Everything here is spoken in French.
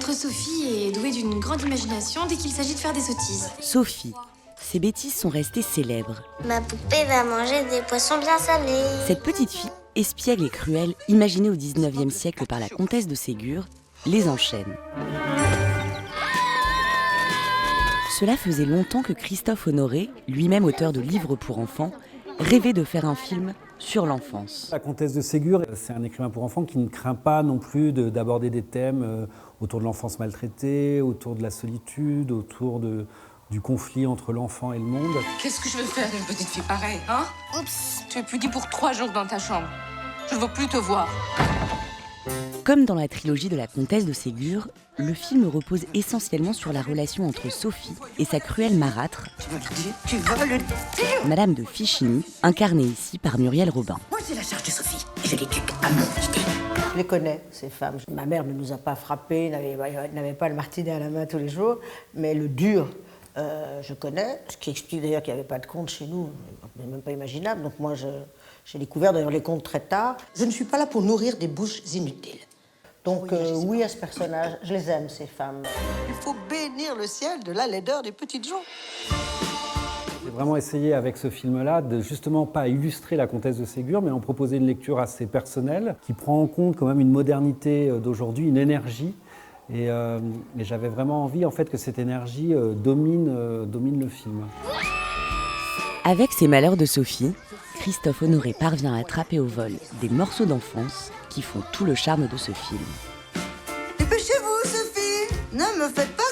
Notre Sophie est douée d'une grande imagination dès qu'il s'agit de faire des sottises. Sophie. Ses bêtises sont restées célèbres. Ma poupée va manger des poissons bien salés. Cette petite fille, espiègle et cruelle, imaginée au XIXe siècle par la comtesse de Ségur, les enchaîne. Cela faisait longtemps que Christophe Honoré, lui-même auteur de livres pour enfants, rêvait de faire un film sur l'enfance. La comtesse de Ségur, c'est un écrivain pour enfants qui ne craint pas non plus d'aborder des thèmes autour de l'enfance maltraitée, autour de la solitude, autour du conflit entre l'enfant et le monde. Qu'est-ce que je vais faire d'une petite fille pareille, hein? Oups, tu es puni pour 3 jours dans ta chambre. Je ne veux plus te voir. Comme dans la trilogie de la comtesse de Ségur, le film repose essentiellement sur la relation entre Sophie et sa cruelle marâtre, Tu vas le dire. Madame de Fichigny, incarnée ici par Muriel Robin. Moi, j'ai la charge de Sophie et je l'éduque à mon idée. Je les connais, ces femmes. Ma mère ne nous a pas frappés, n'avait pas le martinet à la main tous les jours, mais le dur, je connais. Ce qui explique d'ailleurs qu'il n'y avait pas de contes chez nous, même pas imaginable. Donc moi, j'ai découvert d'ailleurs les contes très tard. Je ne suis pas là pour nourrir des bouches inutiles. Donc oui, à ce personnage, je les aime, ces femmes. Il faut bénir le ciel de la laideur des petites gens. J'ai vraiment essayé avec ce film-là de justement pas illustrer la comtesse de Ségur, mais en proposer une lecture assez personnelle qui prend en compte quand même une modernité d'aujourd'hui, une énergie. Et j'avais vraiment envie en fait que cette énergie domine le film. Avec ses malheurs de Sophie, Christophe Honoré parvient à attraper au vol des morceaux d'enfance qui font tout le charme de ce film. Dépêchez-vous, Sophie. Ne me faites pas